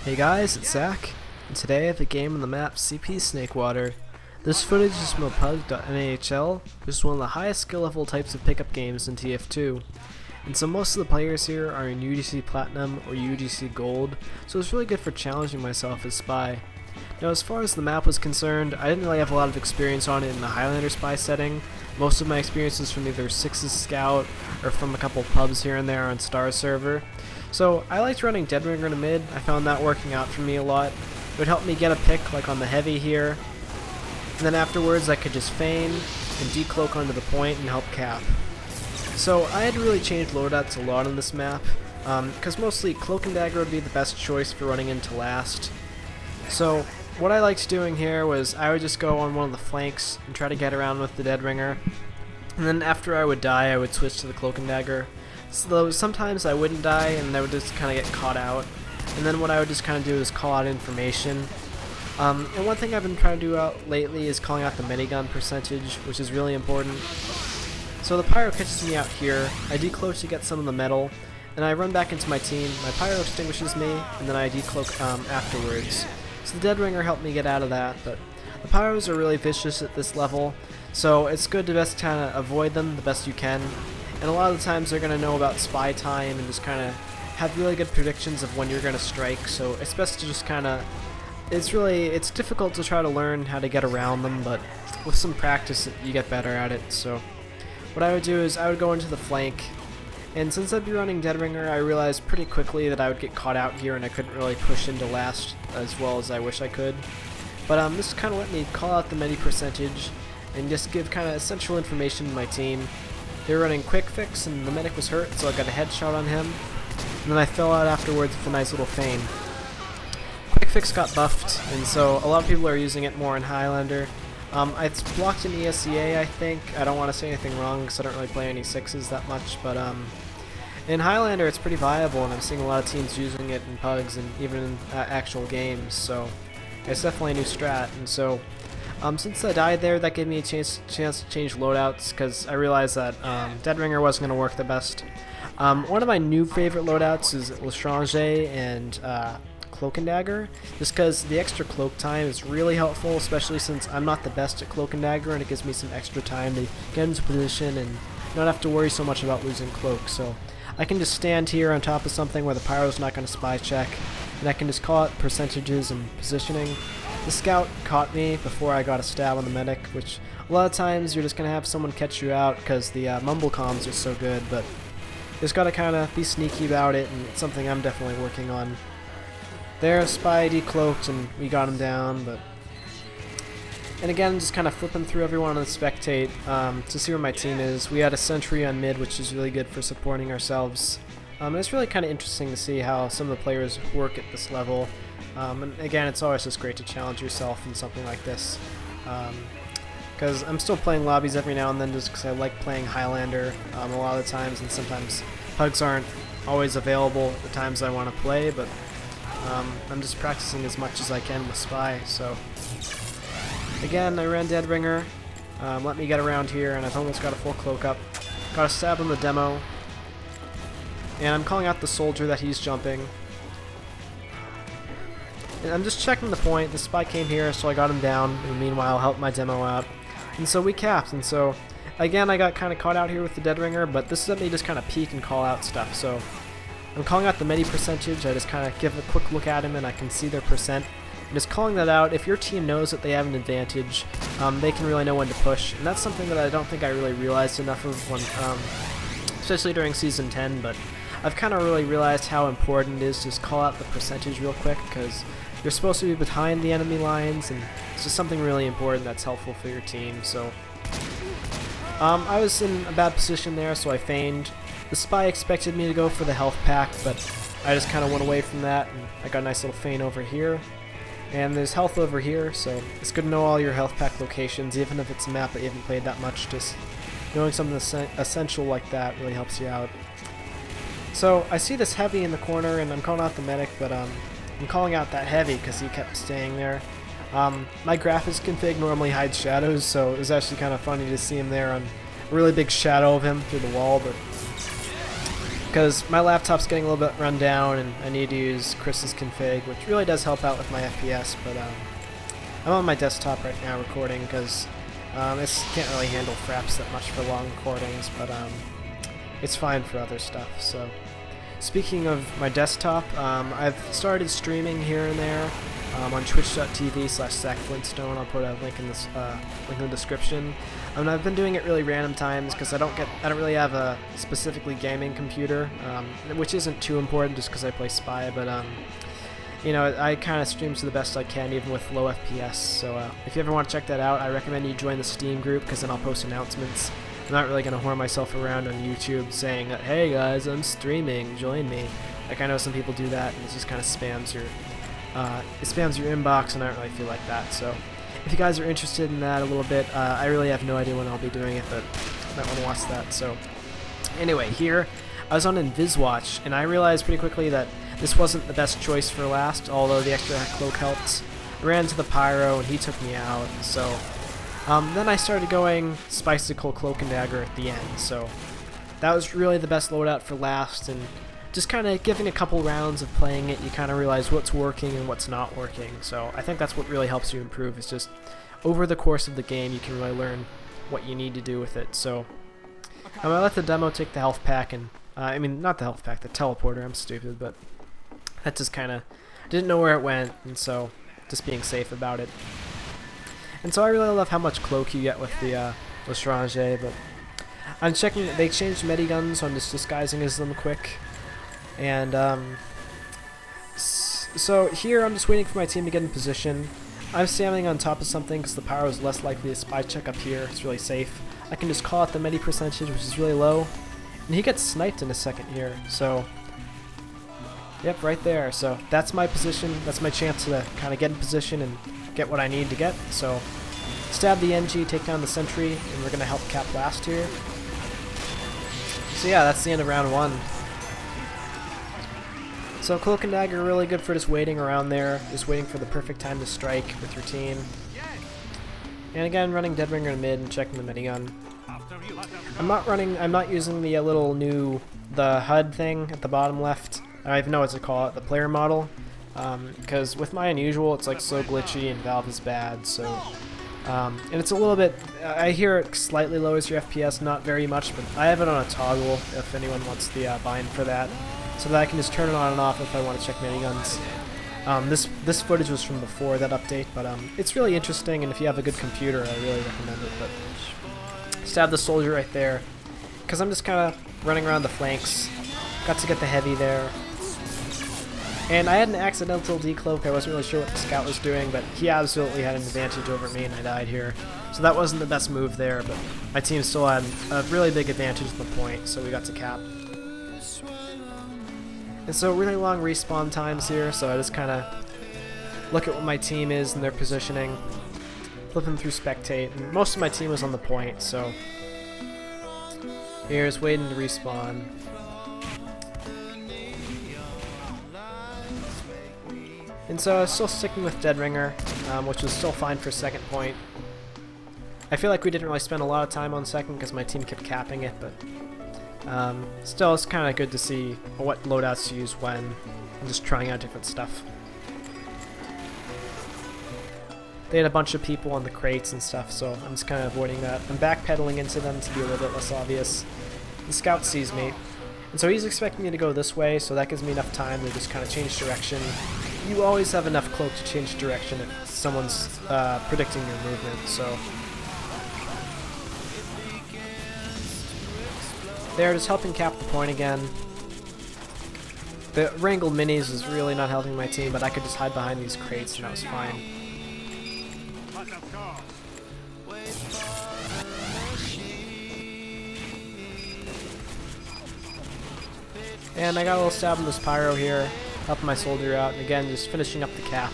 Hey guys, it's Zach, and today I have a game on the map CP Snakewater. This footage is from PoV.NHL, which is one of the highest skill level types of pickup games in TF2. And so most of the players here are in UGC Platinum or UGC Gold, so it's really good for challenging myself as Spy. Now as far as the map was concerned, I didn't really have a lot of experience on it in the Highlander Spy setting. Most of my experience is from either 6's Scout or from a couple pubs here and there on Star server. So I liked running Deadringer to mid. I found that working out for me a lot. It would help me get a pick like on the heavy here, and then afterwards I could just feign and decloak onto the point and help cap. So I had to really change loadouts a lot on this map, because mostly Cloak and Dagger would be the best choice for running into last. So what I liked doing here was I would just go on one of the flanks and try to get around with the Deadringer, and then after I would die I would switch to the Cloak and Dagger. So sometimes I wouldn't die and I would just kind of get caught out, and then what I would just kind of do is call out information. And one thing I've been trying to do out lately is calling out the minigun percentage, which is really important. So the Pyro catches me out here, I decloak to get some of the metal, and I run back into my team. My Pyro extinguishes me, and then I decloak afterwards. So the Deadringer helped me get out of that, but the Pyros are really vicious at this level, so it's good to best kind of avoid them the best you can. And a lot of the times they're going to know about spy time and just kind of have really good predictions of when you're going to strike, so it's best to just kind of, it's difficult to try to learn how to get around them, but with some practice you get better at it. So what I would do is I would go into the flank, and since I'd be running Deadringer, I realized pretty quickly that I would get caught out here and I couldn't really push into last as well as I wish I could. But this kind of let me call out the medi percentage and just give kind of essential information to my team. They were running Quick Fix and the medic was hurt, so I got a headshot on him, and then I fell out afterwards with a nice little feign. Quick Fix got buffed, and so a lot of people are using it more in Highlander. It's blocked in ESEA, I think. I don't want to say anything wrong because I don't really play any 6s that much, but in Highlander it's pretty viable, and I'm seeing a lot of teams using it in pugs and even in actual games, so it's definitely a new strat. And so since I died there, that gave me a chance to change loadouts, because I realized that Deadringer wasn't going to work the best. One of my new favorite loadouts is Lestrange and Cloak and Dagger, just because the extra cloak time is really helpful, especially since I'm not the best at Cloak and Dagger, and it gives me some extra time to get into position and not have to worry so much about losing cloak. So I can just stand here on top of something where the Pyro's not going to spy check, and I can just call out percentages and positioning. The Scout caught me before I got a stab on the medic, which a lot of times you're just going to have someone catch you out because the mumble comms are so good, but you just got to kind of be sneaky about it, and it's something I'm definitely working on. There, Spy decloaked and we got him down, and again, just kind of flipping through everyone on the spectate to see where my team is. We had a sentry on mid, which is really good for supporting ourselves. And it's really kind of interesting to see how some of the players work at this level. And again, it's always just great to challenge yourself in something like this. Because I'm still playing lobbies every now and then just because I like playing Highlander a lot of the times, and sometimes pugs aren't always available at the times I want to play, but I'm just practicing as much as I can with Spy. So again, I ran Deadringer, let me get around here, and I've almost got a full cloak up. Got a stab on the demo, and I'm calling out the soldier that he's jumping. And I'm just checking the point. The Spy came here, so I got him down, and meanwhile helped my demo out. And so we capped, and so again I got kind of caught out here with the Deadringer, but this let me just kind of peek and call out stuff. So I'm calling out the medi percentage. I just kind of give a quick look at him and I can see their percent. And just calling that out, if your team knows that they have an advantage, they can really know when to push. And that's something that I don't think I really realized enough of when, especially during Season 10, but I've kind of really realized how important it is to just call out the percentage real quick, because you're supposed to be behind the enemy lines, and it's just something really important that's helpful for your team. So I was in a bad position there, so I feigned. The Spy expected me to go for the health pack, but I just kind of went away from that, and I got a nice little feign over here. And there's health over here, so it's good to know all your health pack locations, even if it's a map that you haven't played that much. Just knowing something essential like that really helps you out. So I see this heavy in the corner, and I'm calling out the medic, but I'm calling out that heavy because he kept staying there. My graphics config normally hides shadows, so it was actually kind of funny to see him there on a really big shadow of him through the wall, but because my laptop's getting a little bit run down and I need to use Chris's config, which really does help out with my FPS, but I'm on my desktop right now recording because it can't really handle fraps that much for long recordings, but it's fine for other stuff. So speaking of my desktop, I've started streaming here and there on twitch.tv/ZachFlintstone. I'll put a link in this link in the description. I've been doing it really random times because I don't really have a specifically gaming computer, which isn't too important just because I play Spy, but you know, I kind of stream to the best I can even with low FPS. So if you ever want to check that out, I recommend you join the Steam group because then I'll post announcements. I'm not really going to whore myself around on YouTube saying, hey guys, I'm streaming, join me. Like, I know some people do that and it just kind of spams your inbox, and I don't really feel like that. So if you guys are interested in that a little bit, I really have no idea when I'll be doing it, but you might want to watch that. So anyway, here I was on InvisWatch, and I realized pretty quickly that this wasn't the best choice for last, although the extra cloak helped. I ran into the Pyro, and he took me out, so then I started going Spicicle, Cloak, and Dagger at the end, so that was really the best loadout for last, and just kind of giving a couple rounds of playing it, you kind of realize what's working and what's not working. So I think that's what really helps you improve, is just over the course of the game you can really learn what you need to do with it. So I let the demo take the health pack, and I mean, not the health pack, the teleporter. I'm stupid, but that just kind of didn't know where it went, and so just being safe about it. And so I really love how much cloak you get with the Lestrange, but I'm checking, they changed mediguns, so I'm just disguising as them quick. And so here I'm just waiting for my team to get in position. I'm standing on top of something because the Pyro is less likely to spy check up here. It's really safe. I can just call out the medi percentage, which is really low, and he gets sniped in a second here. So yep, right there. So that's my position. That's my chance to kind of get in position and get what I need to get. So stab the NG, take down the sentry, and we're gonna help cap last here. So yeah, that's the end of round one. So Cloak and Dagger are really good for just waiting around there, just waiting for the perfect time to strike with your team. And again, running Deadringer in mid and checking the minigun. I'm not using the the HUD thing at the bottom left. I don't even know what to call it, the player model. Because with my unusual, it's like so glitchy and Valve is bad, so... and it's a little bit, I hear it slightly lowers your FPS, not very much, but I have it on a toggle if anyone wants the bind for that, so that I can just turn it on and off if I want to check miniguns. This footage was from before that update, but it's really interesting, and if you have a good computer, I really recommend it. But stab the soldier right there, because I'm just kind of running around the flanks. Got to get the heavy there. And I had an accidental decloak. I wasn't really sure what the scout was doing, but he absolutely had an advantage over me, and I died here. So that wasn't the best move there, but my team still had a really big advantage at the point, so we got to cap. And so really long respawn times here, so I just kind of look at what my team is and their positioning, flipping through spectate, and most of my team was on the point, so here's waiting to respawn. And so I was still sticking with Deadringer, which was still fine for second point. I feel like we didn't really spend a lot of time on second because my team kept capping it, but still it's kind of good to see what loadouts to use when, and just trying out different stuff. They had a bunch of people on the crates and stuff, so I'm just kind of avoiding that. I'm backpedaling into them to be a little bit less obvious. The scout sees me, and so he's expecting me to go this way, so that gives me enough time to just kind of change direction. You always have enough cloak to change direction if someone's predicting your movement, so... They're just helping cap the point again. The wrangled minis was really not helping my team, but I could just hide behind these crates and that was fine. And I got a little stab in this Pyro here, helping my soldier out, and again, just finishing up the cap.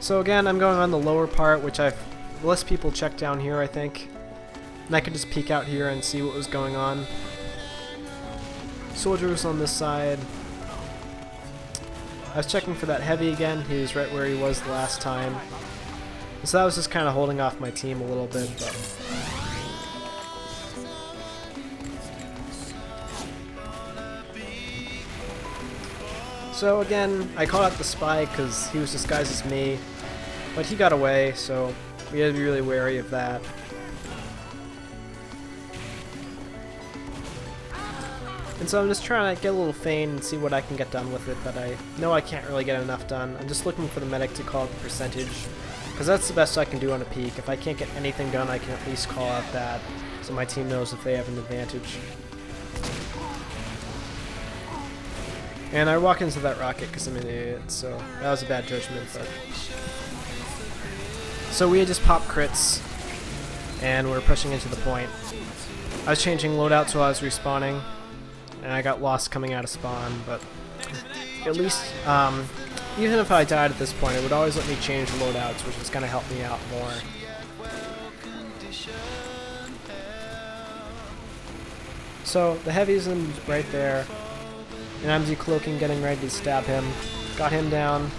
So again, I'm going on the lower part, which I've less people check down here, I think. And I could just peek out here and see what was going on. Soldier was on this side. I was checking for that heavy again. He was right where he was the last time. So that was just kind of holding off my team a little bit, but... So again, I called out the spy because he was disguised as me, but he got away, so we had to be really wary of that. And so I'm just trying to get a little feign and see what I can get done with it, but I know I can't really get enough done. I'm just looking for the medic to call out the percentage, because that's the best I can do on a peak. If I can't get anything done, I can at least call out that, so my team knows if they have an advantage. And I walk into that rocket because I'm an idiot, so that was a bad judgment, but... So we had just popped crits, and we're pushing into the point. I was changing loadouts while I was respawning, and I got lost coming out of spawn, but at least, even if I died at this point, it would always let me change loadouts, which is going to help me out more. So the heavy's right there, and I'm decloaking, getting ready to stab him. Got him down,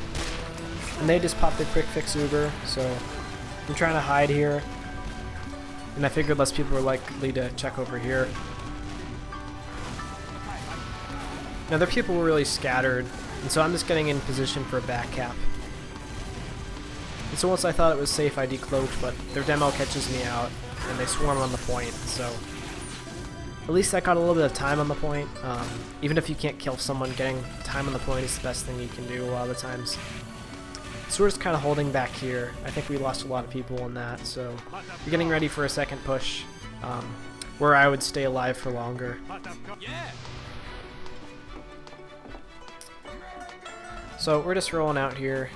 and they just popped a quick fix Uber, so I'm trying to hide here, and I figured less people were likely to check over here. Now their people were really scattered, and so I'm just getting in position for a back cap. And so once I thought it was safe, I decloaked, but their demo catches me out, and they swarm on the point, so at least I got a little bit of time on the point. Even if you can't kill someone, getting time on the point is the best thing you can do a lot of the times. So we're just kind of holding back here. I think we lost a lot of people in that, so we're getting ready for a second push, where I would stay alive for longer. So we're just rolling out here.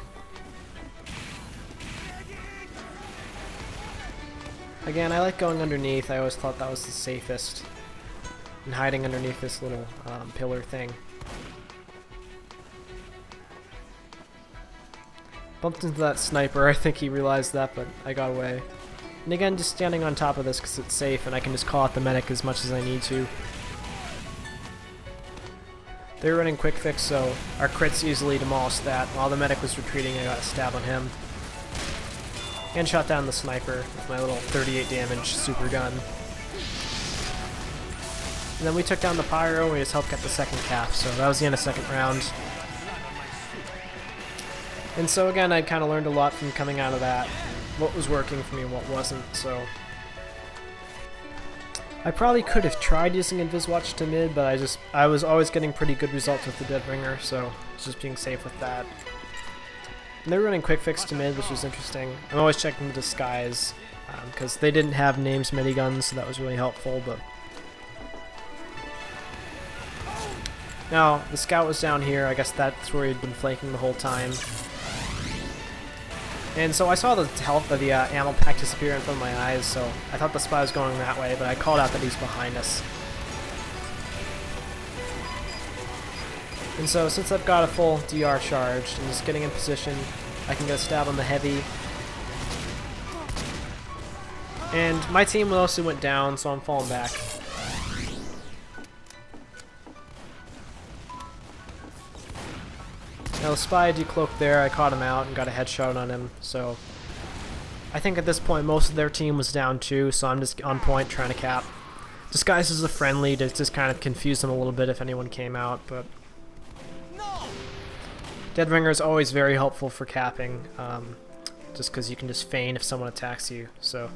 Again, I like going underneath. I always thought that was the safest, and hiding underneath this little pillar thing. Bumped into that sniper. I think he realized that, but I got away. And again, just standing on top of this because it's safe, and I can just call out the medic as much as I need to. They were running quick fix, so our crits easily demolished that. While the medic was retreating, I got a stab on him. And shot down the sniper with my little 38 damage super gun. And then we took down the pyro, and we just helped get the second cap, so that was the end of second round. And so again, I kind of learned a lot from coming out of that. What was working for me and what wasn't, so... I probably could have tried using Inviswatch to mid, but I was always getting pretty good results with the Deadringer, so I was just being safe with that. And they were running quick fix to mid, which was interesting. I'm always checking the disguise, because they didn't have names miniguns, so that was really helpful, but... Now, the scout was down here. I guess that's where he'd been flanking the whole time. And so I saw the health of the ammo pack disappear in front of my eyes, so I thought the spy was going that way, but I called out that he's behind us. And so since I've got a full DR charged and just getting in position, I can get a stab on the heavy. And my team mostly went down, so I'm falling back. Now the spy decloaked there, I caught him out and got a headshot on him, so I think at this point most of their team was down too, so I'm just on point trying to cap. Disguised as a friendly to just kind of confuse them a little bit if anyone came out, but... Deadringer is always very helpful for capping, just because you can just feign if someone attacks you, so...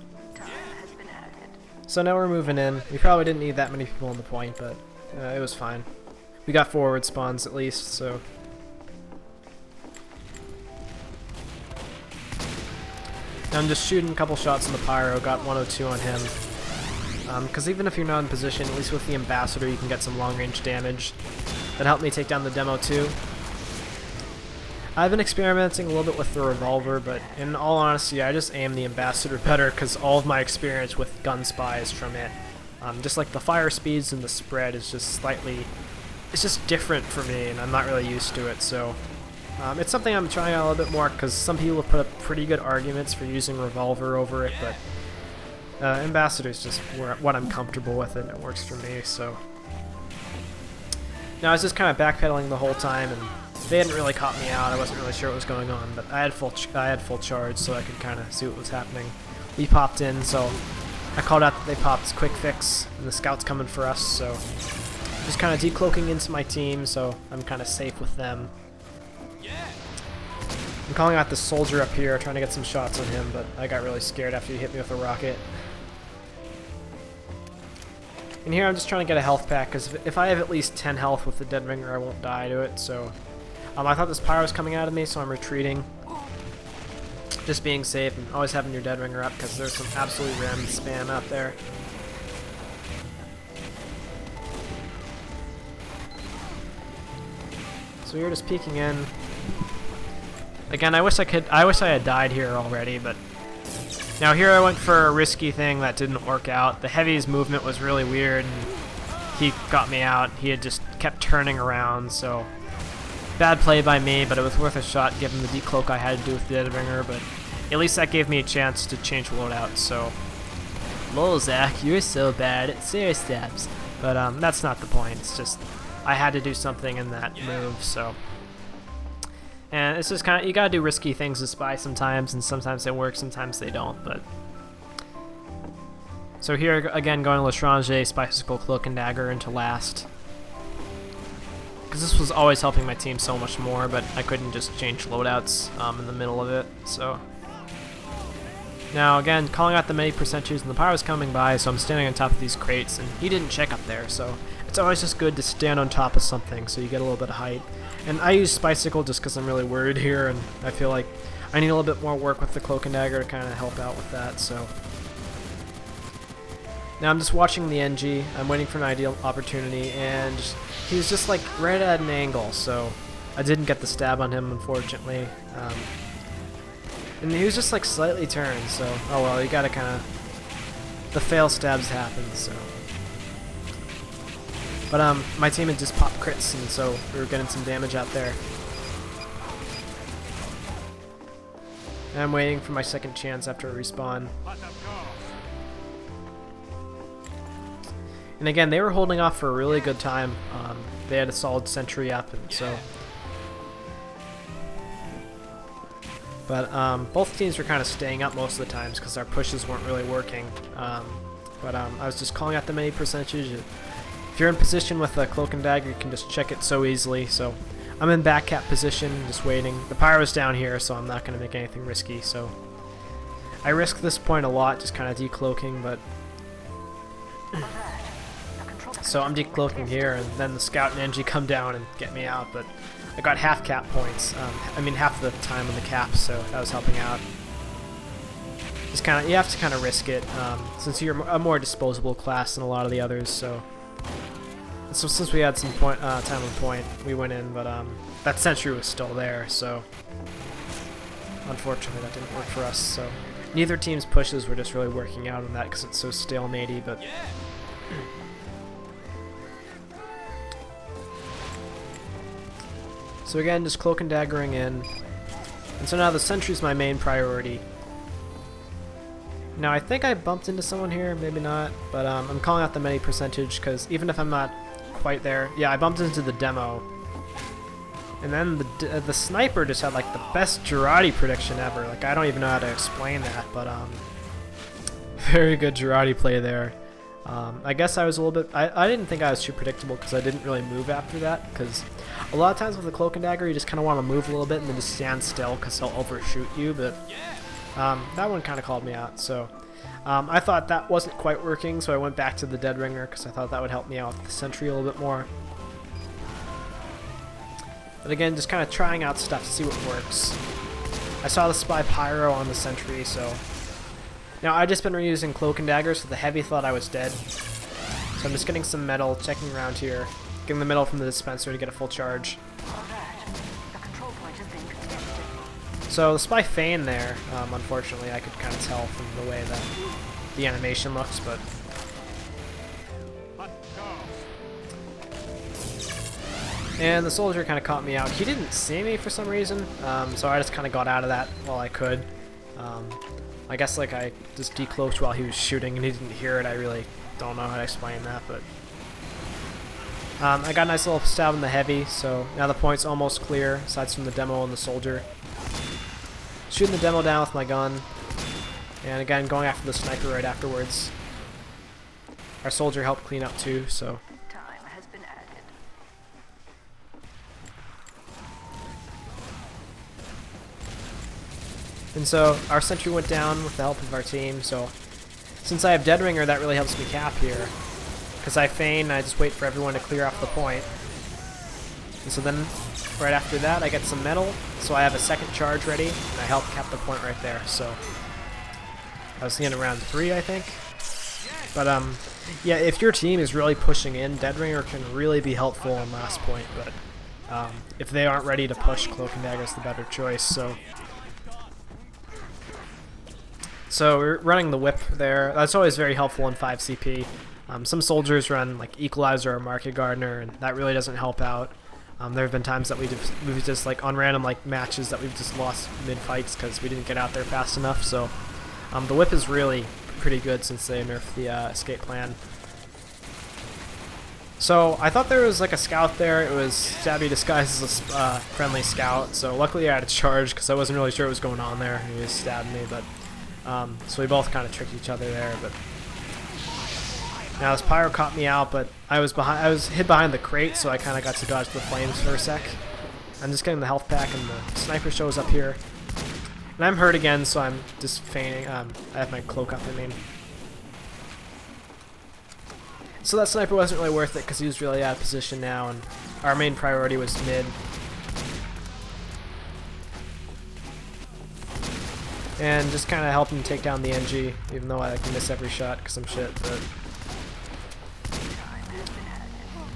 So now we're moving in. We probably didn't need that many people on the point, but it was fine. We got forward spawns at least, so... I'm just shooting a couple shots in the pyro, got 102 on him. Because even if you're not in position, at least with the ambassador you can get some long range damage. That helped me take down the demo too. I've been experimenting a little bit with the revolver, but in all honesty I just aim the ambassador better because all of my experience with gun spy is from it. Just like the fire speeds and the spread is just slightly... It's just different for me and I'm not really used to it, so... it's something I'm trying out a little bit more because some people have put up pretty good arguments for using revolver over it, but ambassador is just what I'm comfortable with and it works for me. So now I was just kind of backpedaling the whole time, and they hadn't really caught me out. I wasn't really sure what was going on, but I had full charge, so I could kind of see what was happening. We popped in, so I called out that they popped quick fix, and the scout's coming for us. So just kind of decloaking into my team, so I'm kind of safe with them. I'm calling out the soldier up here, trying to get some shots on him, but I got really scared after he hit me with a rocket. And here I'm just trying to get a health pack, because if I have at least 10 health with the Dead Ringer, I won't die to it. So I thought this pyro was coming out of me, so I'm retreating. Just being safe and always having your Dead Ringer up, because there's some absolutely random spam out there. So you're just peeking in. Again, I wish I had died here already, but now here I went for a risky thing that didn't work out. The heavy's movement was really weird, and he got me out. He had just kept turning around, so bad play by me, but it was worth a shot given the decloak I had to do with the Dead Ringer, but at least that gave me a chance to change loadout, so lol, Zach, you're so bad at serious stabs. But that's not the point. It's just I had to do something in that move, so. And it's just kind of, you gotta do risky things as spy sometimes, and sometimes they work, sometimes they don't, but. So here, again, going Lestrange, Spicicle, Cloak and Dagger into last. Because this was always helping my team so much more, but I couldn't just change loadouts in the middle of it, so. Now, again, calling out the many percentages, and the pyro's coming by, so I'm standing on top of these crates, and he didn't check up there, so it's always just good to stand on top of something so you get a little bit of height. And I use Spicicle just because I'm really worried here, and I feel like I need a little bit more work with the Cloak and Dagger to kind of help out with that, so. Now I'm just watching the NG, I'm waiting for an ideal opportunity, and he was just like right at an angle, so I didn't get the stab on him, unfortunately. And he was just like slightly turned, so oh well, you gotta kind of, the fail stabs happen, so. But my team had just popped crits, and so we were getting some damage out there. And I'm waiting for my second chance after a respawn. And again, they were holding off for a really good time. They had a solid sentry up, and so. But both teams were kind of staying up most of the times because our pushes weren't really working. I was just calling out the many percentages. If you're in position with a Cloak and Dagger, you can just check it so easily. So I'm in back cap position, just waiting. The pyro's down here, so I'm not going to make anything risky. So I risk this point a lot, just kind of decloaking, but. So I'm decloaking here, and then the Scout and NG come down and get me out, but I got half cap points. I mean half the time on the cap, so that was helping out. Just kind of, you have to kind of risk it, since you're a more disposable class than a lot of the others. So since we had some time on point, we went in, but that sentry was still there, so unfortunately that didn't work for us. So neither team's pushes were just really working out on that because it's so stalematey, but. So again, just Cloak and Daggering in. And so now the sentry's my main priority. Now I think I bumped into someone here, maybe not, but I'm calling out the many percentage because even if I'm not quite there, yeah, I bumped into the demo. And then the sniper just had like the best Girardi prediction ever. Like I don't even know how to explain that, but very good Girardi play there. I guess I was a little bit, I didn't think I was too predictable because I didn't really move after that, because a lot of times with the Cloak and Dagger you just kind of want to move a little bit and then just stand still because he'll overshoot you, but that one kind of called me out. So I thought that wasn't quite working, so I went back to the Dead Ringer because I thought that would help me out with the sentry a little bit more. But again, just kind of trying out stuff to see what works. I saw the Spy Pyro on the sentry, so. Now I just been reusing Cloak and Dagger, so the heavy thought I was dead. So I'm just getting some metal, checking around here, getting the metal from the dispenser to get a full charge. So the Spy Feign there, unfortunately I could kind of tell from the way that the animation looks, but. And the soldier kind of caught me out. He didn't see me for some reason, so I just kind of got out of that while I could. I guess like I just decloaked while he was shooting and he didn't hear it. I really don't know how to explain that, but. I got a nice little stab in the heavy, so now the point's almost clear, aside from the demo and the soldier. Shooting the demo down with my gun, and again going after the sniper right afterwards. Our soldier helped clean up too, so. Time has been added. And so our sentry went down with the help of our team, so since I have Dead Ringer, that really helps me cap here. Because I feign, I just wait for everyone to clear off the point. And so then, right after that, I get some metal, so I have a second charge ready, and I help cap the point right there, so. I was thinking around 3, I think. But, yeah, if your team is really pushing in, Dead Ringer can really be helpful on last point, but if they aren't ready to push, Cloak and Dagger is the better choice, so. So we're running the whip there. That's always very helpful in 5 CP. Some soldiers run like Equalizer or Market Gardener, and that really doesn't help out. There have been times that we've just like on random like matches that we've just lost mid fights because we didn't get out there fast enough. So the whip is really pretty good since they nerfed the escape plan. So I thought there was like a scout there. It was Stabby disguised as a friendly scout. So luckily I had a charge because I wasn't really sure what was going on there. He just stabbed me, but so we both kind of tricked each other there. But now this pyro caught me out, but I was hid behind the crate, so I kind of got to dodge the flames for a sec. I'm just getting the health pack, and the sniper shows up here. And I'm hurt again, so I'm just feigning. I have my cloak up, I mean. So that sniper wasn't really worth it because he was really out of position now, and our main priority was mid. And just kind of help him take down the NG, even though I can miss every shot because I'm shit. But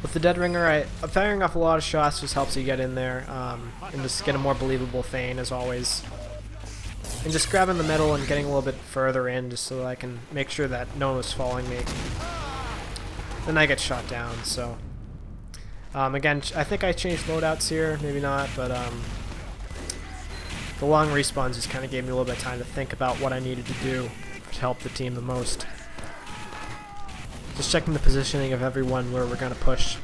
with the Dead Ringer, firing off a lot of shots just helps you get in there and just get a more believable feign as always. And just grabbing the middle and getting a little bit further in just so that I can make sure that no one was following me. Then I get shot down, so. Again, I think I changed loadouts here, maybe not, but the long respawns just kind of gave me a little bit of time to think about what I needed to do to help the team the most. Just checking the positioning of everyone where we're going to push.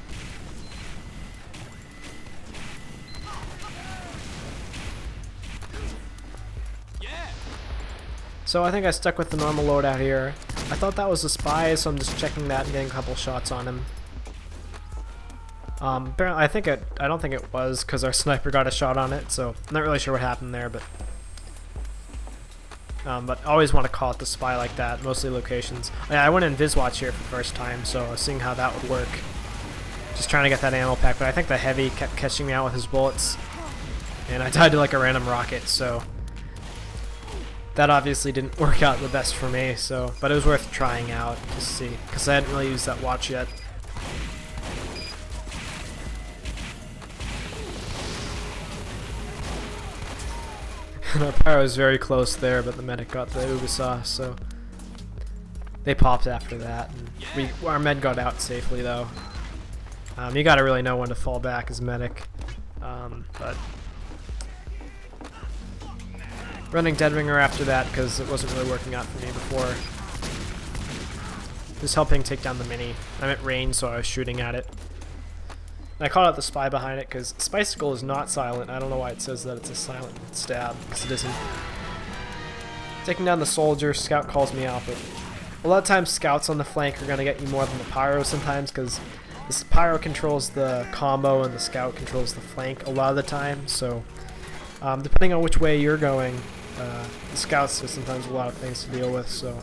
So I think I stuck with the normal loadout here. I thought that was a spy, so I'm just checking that and getting a couple shots on him. Apparently, I don't think it was because our sniper got a shot on it, so I'm not really sure what happened there, but I always want to call it the spy like that, mostly locations. Yeah, I went in Viswatch here for the first time, so I was seeing how that would work. Just trying to get that ammo pack, but I think the heavy kept catching me out with his bullets, and I died to like a random rocket, so that obviously didn't work out the best for me, so, but it was worth trying out to see, because I hadn't really used that watch yet. Our pyro was very close there, but the medic got the Ubisoft, so they popped after that. And our med got out safely, though. You gotta really know when to fall back as medic. But running Dead Ringer after that because it wasn't really working out for me before. Just helping take down the mini. I'm at range, so I was shooting at it. And I called out the spy behind it because Spicicle is not silent. I don't know why it says that it's a silent stab, because it isn't. Taking down the soldier, scout calls me out, but a lot of times scouts on the flank are going to get you more than the pyro sometimes, because this pyro controls the combo and the scout controls the flank a lot of the time, so depending on which way you're going, the scouts have sometimes a lot of things to deal with, so.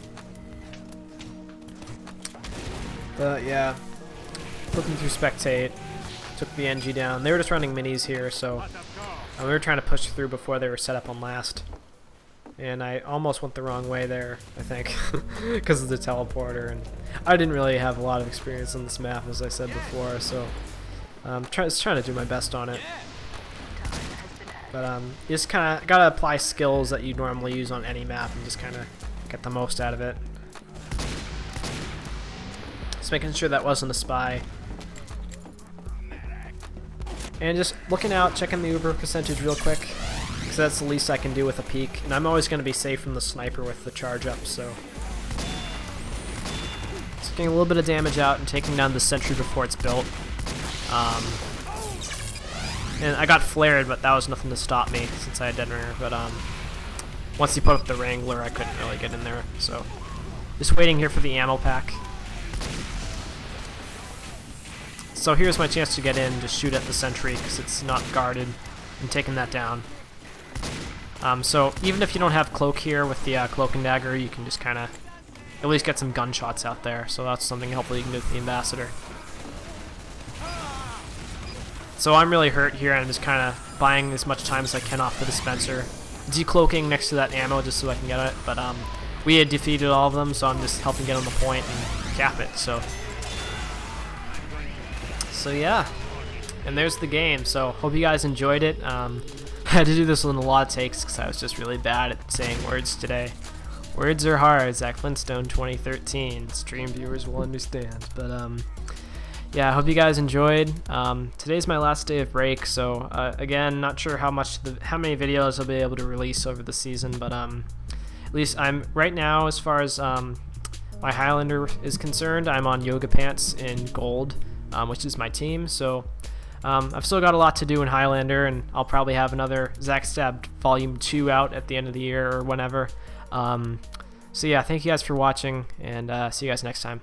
But yeah, looking through spectate. Took the NG down. They were just running minis here, so we were trying to push through before they were set up on last. And I almost went the wrong way there, I think, because of the teleporter. And I didn't really have a lot of experience on this map, as I said before, so I'm just trying to do my best on it. But you just kind of gotta apply skills that you normally use on any map and just kind of get the most out of it. Just making sure that wasn't a spy. And just looking out, checking the Uber percentage real quick, because that's the least I can do with a peek. And I'm always going to be safe from the sniper with the charge up, so. Just getting a little bit of damage out and taking down the sentry before it's built. And I got flared, but that was nothing to stop me since I had Dead Ringer. But once he put up the Wrangler, I couldn't really get in there. So just waiting here for the ammo pack. So here's my chance to get in, just shoot at the sentry because it's not guarded, and taking that down. So even if you don't have cloak here with the cloak and dagger, you can just kind of at least get some gunshots out there. So that's something hopefully you can do with the ambassador. So I'm really hurt here, and I'm just kind of buying as much time as I can off the dispenser, decloaking next to that ammo just so I can get it. But we had defeated all of them, so I'm just helping get on the point and cap it. So yeah, and there's the game. So hope you guys enjoyed it. I had to do this in a lot of takes because I was just really bad at saying words today. Words are hard, Zach Flintstone 2013. Stream viewers will understand. But yeah, I hope you guys enjoyed. Today's my last day of break, so again, not sure how many videos I'll be able to release over the season, but at least I'm right now, as far as my Highlander is concerned, I'm on Yoga Pants in Gold, which is my team. So I've still got a lot to do in Highlander, and I'll probably have another Zack Stabbed Volume 2 out at the end of the year or whenever. So yeah, thank you guys for watching, and see you guys next time.